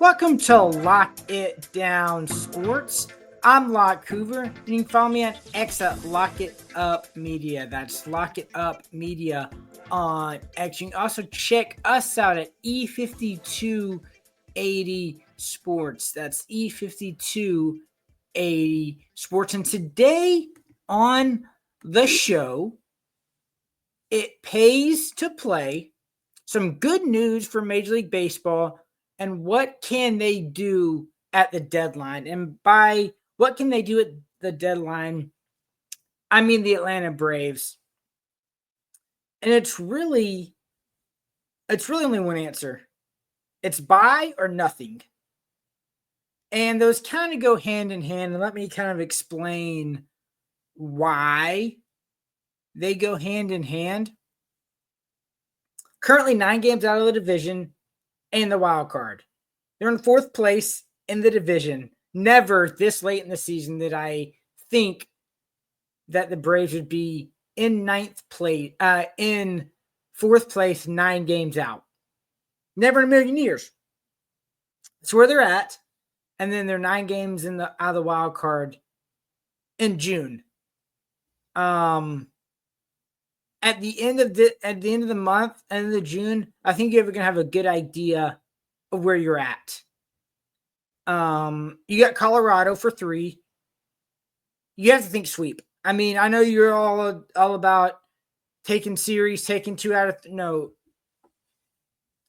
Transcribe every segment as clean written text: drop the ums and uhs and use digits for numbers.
Welcome to Lock It Down Sports. I'm Locke Hoover, and you can follow me on X at Lock It Up Media. That's Lock It Up Media on X. You can also check us out at E5280 Sports. That's E5280 Sports. And today on the show, it pays to play. Some good news for Major League Baseball and what can they do at the deadline. And by what can they do at the deadline, I mean the Atlanta Braves. And it's really only one answer. It's buy or nothing. And those kind of go hand in hand. And let me kind of explain why they go hand in hand. Currently 9 games out of the division and the wild card. They're in 4th place in the division. Never this late in the season did I think that the Braves would be in 9th place, in 4th place, 9 games out. Never in a million years. That's where they're at. And then they're 9 games out of the wild card in June. At the end of the month, end of June, I think you're going to have a good idea of where you're at. You got Colorado for 3. You have to think sweep. I mean, I know you're all about taking series, taking 2 out of no.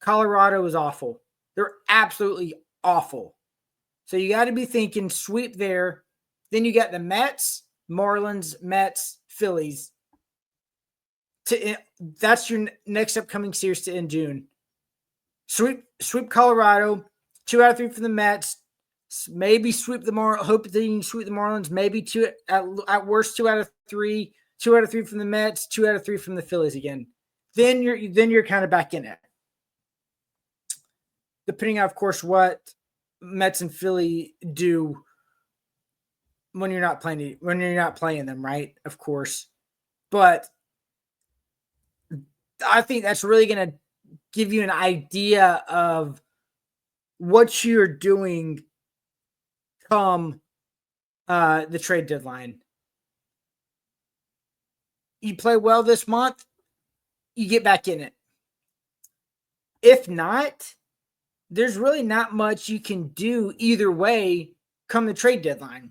Colorado is awful. They're absolutely awful. So you got to be thinking sweep there. Then you got the Mets, Marlins, Mets, Phillies. That's your next upcoming series to end June. Sweep Colorado, 2 out of 3 for the Mets. Maybe sweep the Marlins. Hope that you can sweep the Marlins. Maybe 2 at worst 2 out of 3. 2 out of 3 from the Mets. 2 out of 3 from the Phillies again. Then you're kind of back in it. Depending on, of course, what Mets and Philly do when you're not playing them, right? Of course, but I think that's really going to give you an idea of what you're doing come the trade deadline. You play well this month, you get back in it. If not, there's really not much you can do either way come the trade deadline.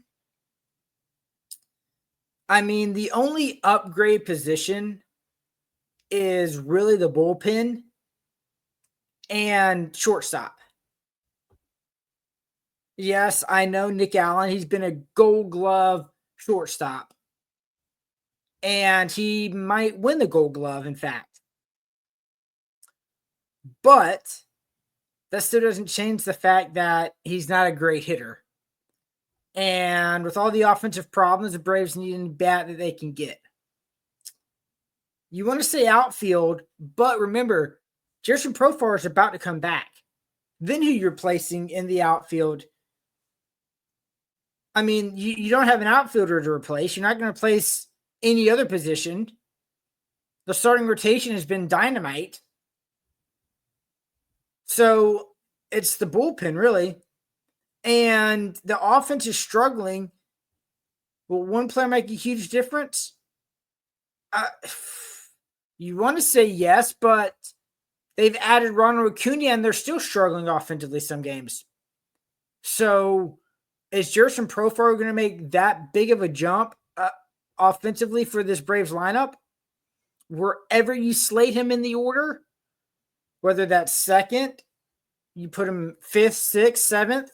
I mean, the only upgrade position is really the bullpen and shortstop. Yes, I know Nick Allen. He's been a Gold Glove shortstop. And he might win the Gold Glove, in fact. But that still doesn't change the fact that he's not a great hitter. And with all the offensive problems, the Braves need a bat that they can get. You want to say outfield, but remember, Jerson Profar is about to come back. Then who you're placing in the outfield? I mean, you don't have an outfielder to replace. You're not going to replace any other position. The starting rotation has been dynamite. So it's the bullpen, really. And the offense is struggling. Will one player make a huge difference? You want to say yes, but they've added Ronald Acuna, and they're still struggling offensively some games. So is Jerson Profar going to make that big of a jump offensively for this Braves lineup? Wherever you slate him in the order, whether that's second, you put him 5th, 6th,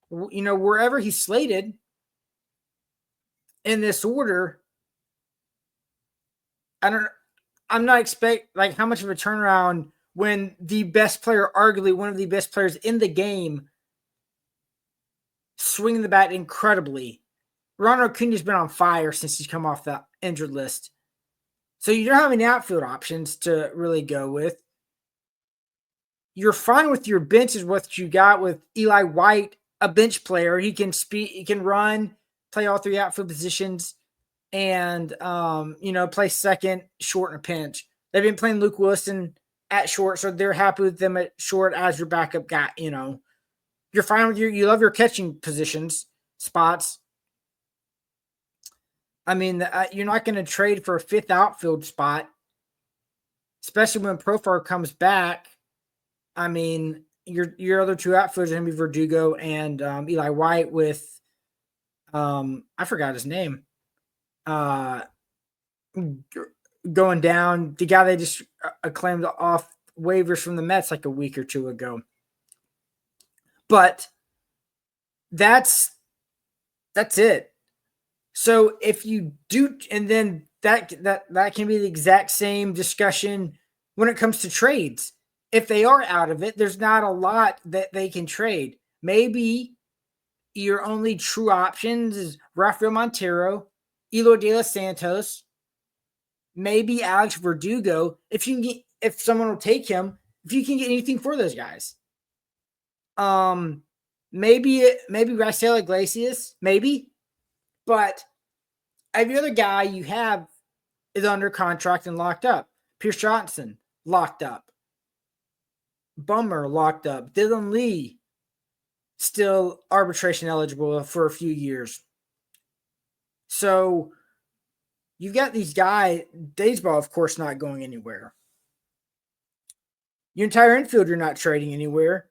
7th, wherever he's slated in this order, I'm not expecting how much of a turnaround when the best player, arguably one of the best players in the game, swinging the bat incredibly. Ronald Acuna's been on fire since he's come off the injured list. So you don't have any outfield options to really go with. You're fine with your bench is what you got with Eli White, a bench player. He can run, play all 3 outfield positions, and play second, short, and a pinch. They've been playing Luke Wilson at short, so they're happy with them at short as your backup guy, You're fine with you love your catching positions, spots. I mean, you're not going to trade for a fifth outfield spot, especially when Profar comes back. I mean, your other two outfielders are going to be Verdugo and Eli White with I forgot his name. Going down, the guy they just acclaimed off waivers from the Mets like a week or two ago. But that's it. So if you do, and then that can be the exact same discussion when it comes to trades. If they are out of it, there's not a lot that they can trade. Maybe your only true options is Rafael Montero, Eloy De Los Santos, maybe Alex Verdugo. If someone will take him, if you can get anything for those guys. Maybe Raisel Iglesias, maybe. But every other guy you have is under contract and locked up. Pierce Johnson, locked up. Bummer, locked up. Dylan Lee, still arbitration eligible for a few years. So you've got these guys. Daysball, of course, not going anywhere. Your entire infield, you're not trading anywhere.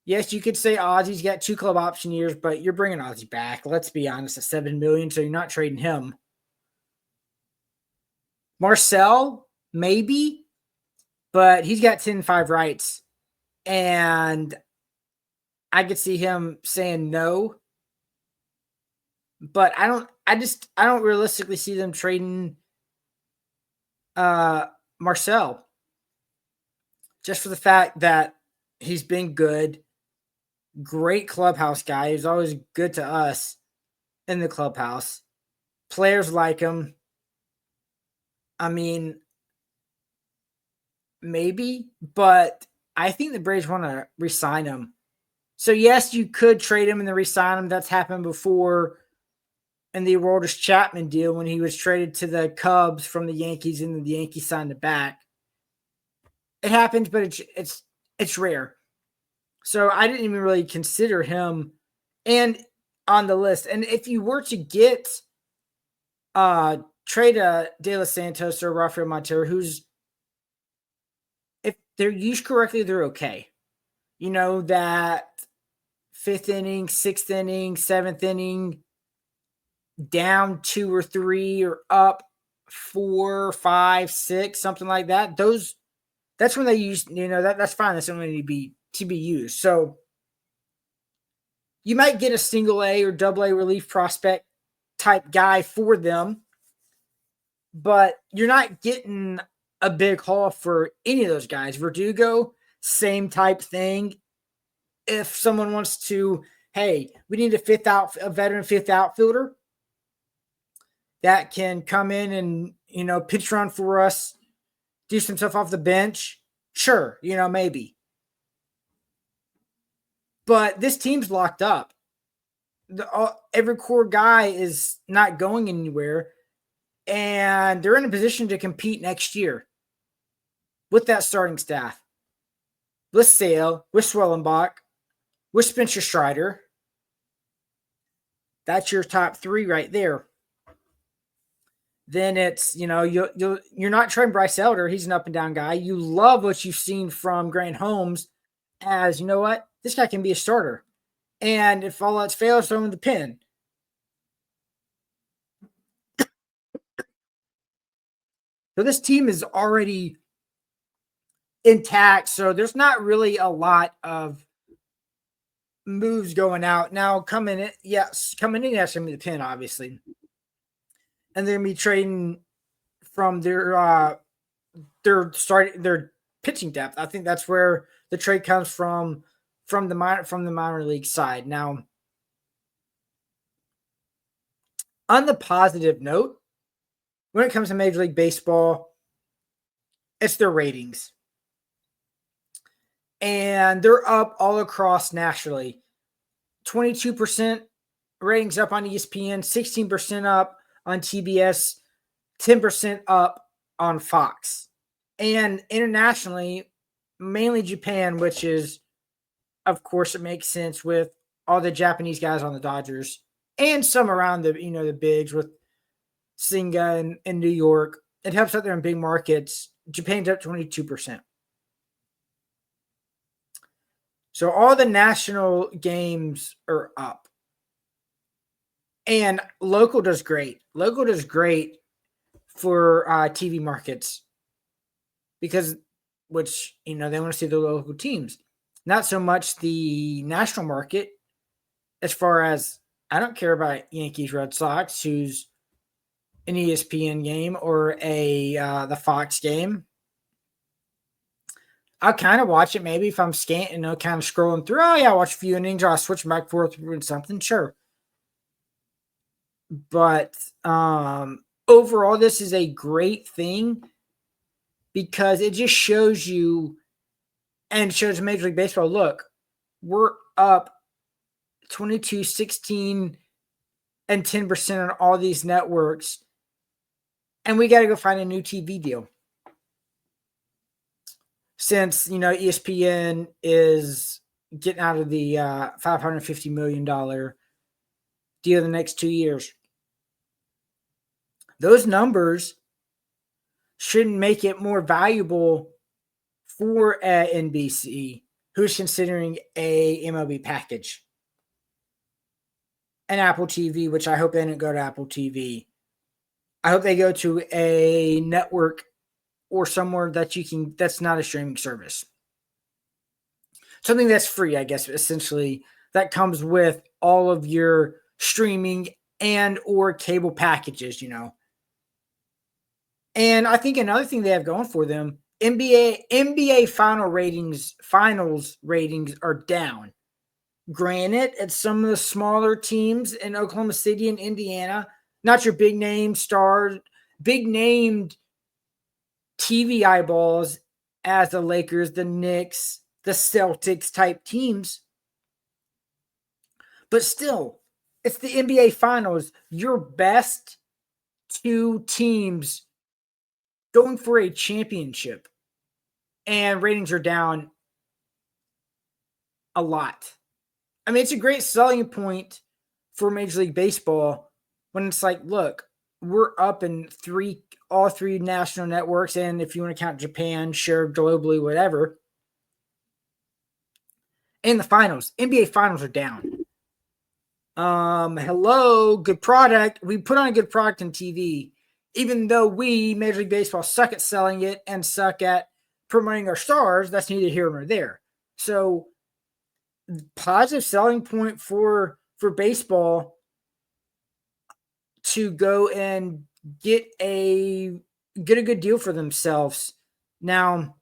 Yes, you could say Ozzy's got 2 club option years, but you're bringing Ozzy back. Let's be honest, at $7 million, so you're not trading him. Marcel, maybe, but he's got 10-5 rights, and I could see him saying no. But I don't realistically see them trading Marcel, just for the fact that he's been good. Great clubhouse guy. He's always good to us in the clubhouse. Players like him. I mean, maybe, but I think the Braves want to re-sign him. So, yes, you could trade him and then re-sign him. That's happened before in the Aroldis Chapman deal when he was traded to the Cubs from the Yankees and the Yankees signed it back. It happens, but it's rare. So I didn't even really consider him and on the list. And if you were to get trade De Los Santos or Rafael Montero, who's, if they're used correctly, they're okay. You know, that 5th inning, 6th inning, 7th inning, down 2 or 3 or up 4, 5, 6, something like that. That's when they use, that's fine. That's when they need to be used. So you might get a single A or double A relief prospect type guy for them, but you're not getting a big haul for any of those guys. Verdugo, same type thing. If someone wants to, hey, we need a veteran 5th outfielder that can come in and, pitch run for us, do some stuff off the bench. Sure, maybe. But this team's locked up. Every core guy is not going anywhere, and they're in a position to compete next year with that starting staff. With Sale, with Swellenbach, with Spencer Strider. That's your top 3 right there. Then it's, you're not trading Bryce Elder. He's an up and down guy. You love what you've seen from Grant Holmes as, you know what? This guy can be a starter. And if all else fails, throw him in the pen. So this team is already intact. So there's not really a lot of moves going out. Now coming in, has to be the pen, obviously. And they're going to be trading from their pitching depth. I think that's where the trade comes from the minor league side. Now, on the positive note, when it comes to Major League Baseball, it's their ratings. And they're up all across nationally. 22% ratings up on ESPN, 16% up on TBS, 10% up on Fox. And internationally, mainly Japan, which is of course, it makes sense with all the Japanese guys on the Dodgers and some around the bigs with Singa in New York. It helps out there in big markets. Japan's up 22%. So all the national games are up. And local does great. Local does great for TV markets because, they want to see the local teams. Not so much the national market as far as I don't care about Yankees, Red Sox, who's an ESPN game or the Fox game. I'll kind of watch it maybe if I'm kind of scrolling through. Oh, yeah, I'll watch a few innings. I'll switch back and forth and something. Sure. But overall, this is a great thing because it just shows you and shows Major League Baseball, look, we're up 22, 16, and 10% on all these networks, and we got to go find a new TV deal. Since, ESPN is getting out of the $550 million deal the next 2 years. Those numbers shouldn't make it more valuable for NBC, who's considering a MLB package. And Apple TV, which I hope they don't go to Apple TV. I hope they go to a network or somewhere that's not a streaming service. Something that's free, I guess, essentially, that comes with all of your streaming and or cable packages, And I think another thing they have going for them, NBA finals ratings are down. Granted, it's some of the smaller teams in Oklahoma City and Indiana, not your big name stars, big named TV eyeballs as the Lakers, the Knicks, the Celtics type teams. But still, it's the NBA Finals. Your best two teams going for a championship. And ratings are down a lot. I mean, it's a great selling point for Major League Baseball when it's like, look, we're up in all three national networks, and if you want to count Japan, sure, globally, whatever. In the finals, NBA finals are down. Hello, good product. We put on a good product on TV, even though we, Major League Baseball, suck at selling it and suck at promoting our stars. That's neither here nor there. So, positive selling point for baseball to go and get a good deal for themselves. Now,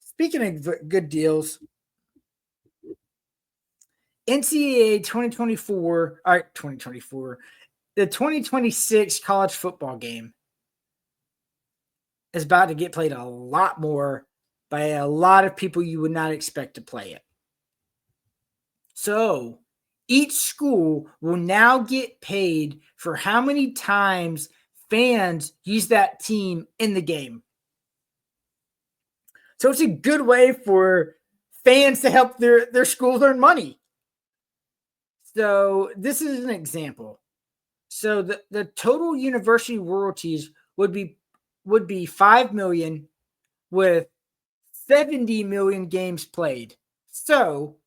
speaking of good deals, NCAA 2024, the 2026 college football game is about to get played a lot more by a lot of people you would not expect to play it. So, each school will now get paid for how many times fans use that team in the game. So it's a good way for fans to help their schools earn money. So this is an example. So the total university royalties would be $5 million with 70 million games played. So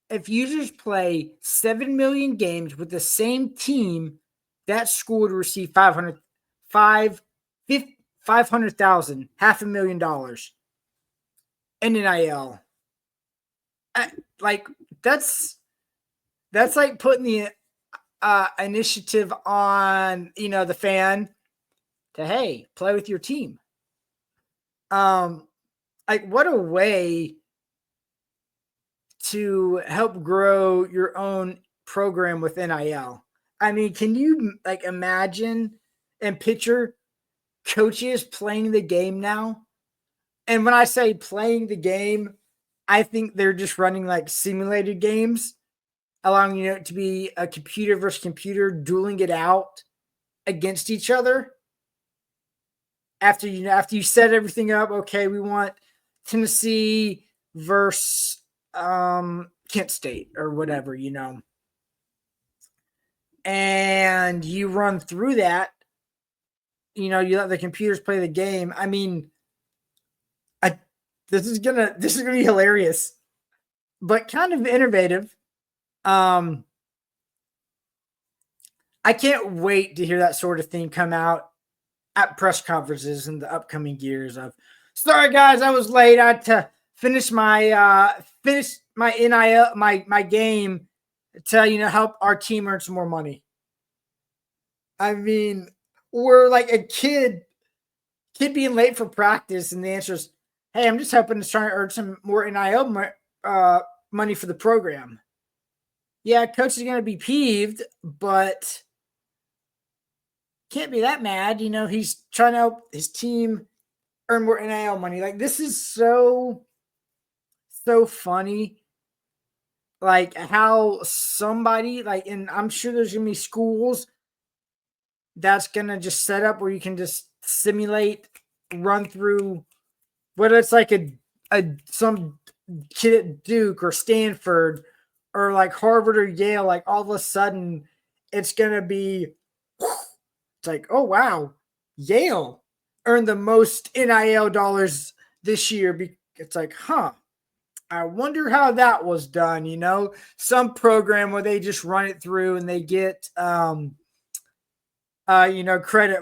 if users play 7 million games with the same team, that school would receive $500,000, $500,000 in NIL. Like that's like putting the initiative on the fan to, hey, play with your team. Like what a way to help grow your own program with NIL. I mean, can you imagine and picture coaches playing the game now? And when I say playing the game, I think they're just running simulated games, allowing it to be a computer versus computer dueling it out against each other. After you set everything up, okay, we want Tennessee versus Kent State or whatever, and you run through that, you let the computers play the game. I mean, I this is gonna be hilarious, but kind of innovative. I can't wait to hear that sort of thing come out at press conferences in the upcoming years. Of sorry guys, I was late. I had to finish my NIL my game to help our team earn some more money. I mean, we're like a kid being late for practice, and the answer is, "Hey, I'm just hoping to try to earn some more NIL money for the program." Yeah, coach is going to be peeved, but can't be that mad. He's trying to help his team earn more NIL money. Like, this is so funny. Like, how somebody, like, and I'm sure there's going to be schools that's going to just set up where you can just simulate, run through, whether it's like some kid at Duke or Stanford or like Harvard or Yale, like all of a sudden it's going to be, it's like, oh, wow, Yale earned the most NIL dollars this year. It's like, huh, I wonder how that was done. Some program where they just run it through and they get, credit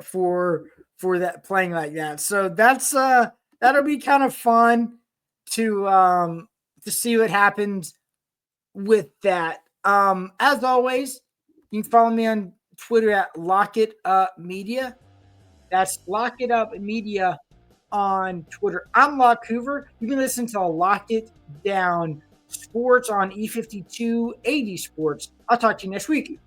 for that, playing like that. So that's, that'll be kind of fun to see what happens with that. As always, you can follow me on Twitter at Lock It Up Media. That's Lock It Up Media on Twitter. I'm Locke Hoover. You can listen to Lock It Down Sports on E52 80 Sports. I'll talk to you next week.